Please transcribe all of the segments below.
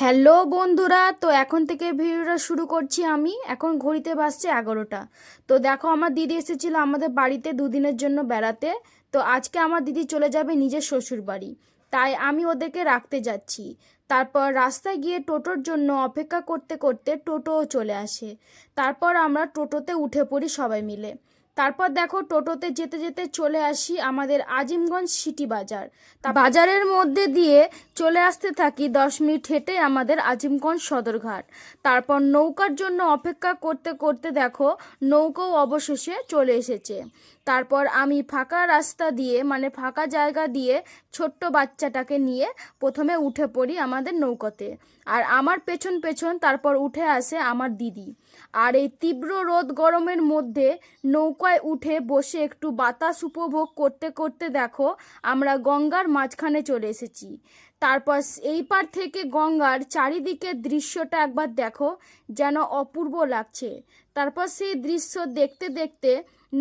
Hello বন্ধুরা, তো এখন থেকে ভিডিওটা শুরু করছি। আমি এখন ঘড়িতে বাজছে 11টা। তো দেখো, আমার দিদি এসেছিল আমাদের বাড়িতে দুদিনের জন্য বেড়াতে। তো আজকে আমার দিদি চলে যাবে নিজের শ্বশুর বাড়ি, তাই আমি ওদেরকে রাখতে যাচ্ছি। তারপর রাস্তায় গিয়ে টোটোর জন্য অপেক্ষা করতে করতে টোটোও চলে আসে। তারপর আমরা টোটোতে উঠে পড়ি সবাই মিলে। তারপর দেখো, টোটোতে যেতে যেতে চলে আসি আমাদের আজিমগঞ্জ সিটি বাজার। বাজারের মধ্যে দিয়ে চলে আসতে থাকি, 10 মিনিট হেঁটে আমাদের আজিমগঞ্জ সদরঘাট। তারপর নৌকার জন্য অপেক্ষা করতে করতে দেখো, নৌকাও অবশেষে চলে এসেছে। তারপর আমি ফাঁকা রাস্তা দিয়ে, মানে ফাঁকা জায়গা দিয়ে ছোট্ট বাচ্চাটাকে নিয়ে প্রথমে উঠে পড়ি আমাদের নৌকাতে। আর আমার পেছন পেছন তারপর উঠে আসে আমার দিদি। আর এই তীব্র রোদ গরমের মধ্যে নৌকায় উঠে বসে একটু বাতাস উপভোগ করতে করতে দেখো, আমরা গঙ্গার মাঝখানে চলে এসেছি। তারপর এই পার থেকে গঙ্গার চারিদিকের দৃশ্যটা একবার দেখো, যেন অপূর্ব লাগছে। তারপর সেই দৃশ্য দেখতে দেখতে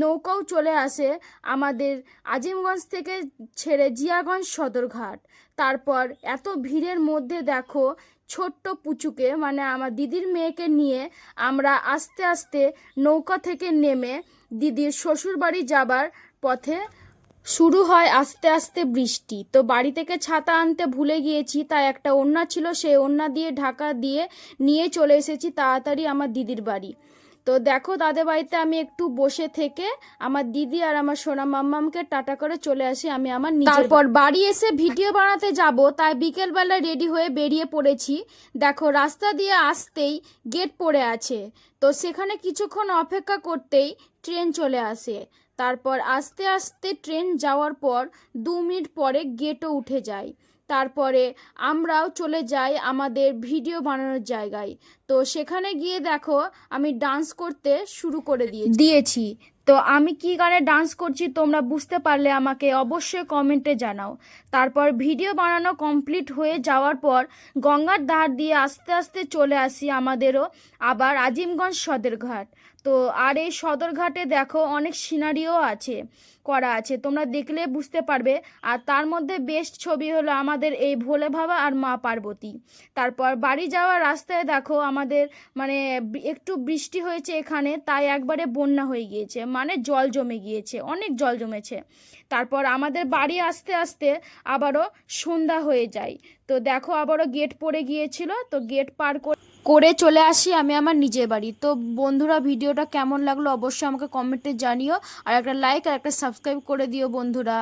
নৌকাও চলে আসে আমাদের আজিমগঞ্জ থেকে ছেড়ে জিয়াগঞ্জ সদরঘাট। তারপর এত ভিড়ের মধ্যে দেখো, ছোট্ট পুচুকে, মানে আমার দিদির মেয়েকে নিয়ে আমরা আস্তে আস্তে নৌকা থেকে নেমে দিদির শ্বশুর বাড়ি যাবার পথে শুরু হয় আস্তে আস্তে বৃষ্টি। তো বাড়ি থেকে ছাতা আনতে ভুলে গিয়েছি, তাই একটা ওড়না ছিল, সেই ওড়না দিয়ে ঢাকা দিয়ে নিয়ে চলে এসেছি তাড়াতাড়ি আমার দিদির বাড়ি। তো দেখো, তাদের বাড়িতে আমি একটু বসে থেকে আমার দিদি আর আমার সোনা মাম্মামকে টাটা করে চলে আসি আমি আমার নিজের। তারপর বাড়ি এসে ভিডিও বানাতে যাব, তাই বিকেলবেলা রেডি হয়ে বেরিয়ে পড়েছি। দেখো, রাস্তা দিয়ে আসতেই গেট পড়ে আছে, তো সেখানে কিছুক্ষণ অপেক্ষা করতেই ট্রেন চলে আসে। তারপর আস্তে আস্তে ট্রেন যাওয়ার পর 2 মিনিট পরে গেটও উঠে যায়। তারপরে আমরাও চলে যাই আমাদের ভিডিও বানানোর জায়গায়। তো সেখানে গিয়ে দেখো, আমি ডান্স করতে শুরু করে দিয়েছি। তো আমি কি গানে ডান্স করছি তোমরা বুঝতে পারলে আমাকে অবশ্যই কমেন্টে জানাও। তারপর ভিডিও বানানো কমপ্লিট হয়ে যাওয়ার পর গঙ্গার ধার দিয়ে আস্তে আস্তে চলে আসি আমাদেরও আবার আজিমগঞ্জ সদরঘাট। তো আর এই সদরঘাটে দেখো অনেক সিনারিও করা আছে, তোমরা দেখলে বুঝতে পারবে। আর তার মধ্যে বেস্ট ছবি হলো আমাদের এই ভোলে বাবা আর মা পার্বতী। তারপর বাড়ি যাওয়ার রাস্তায় দেখো আমাদের, মানে একটু বৃষ্টি হয়েছে এখানে, তাই একবারে বন্যা হয়ে গিয়েছে, মানে জল জমে গিয়েছে, অনেক জল জমেছে। তারপর আমাদের বাড়ি আসতে আসতে আবারও সন্ধ্যা হয়ে যায়। তো দেখো, আবারও গেট পড়ে গিয়েছিল, তো গেট পার করে চলে আসি আমি আমার নিজের বাড়ি। তো বন্ধুরা, ভিডিওটা কেমন লাগলো অবশ্যই আমাকে কমেন্টে জানিও, আর একটা লাইক আর একটা সাবস্ক্রাইব করে দিও বন্ধুরা।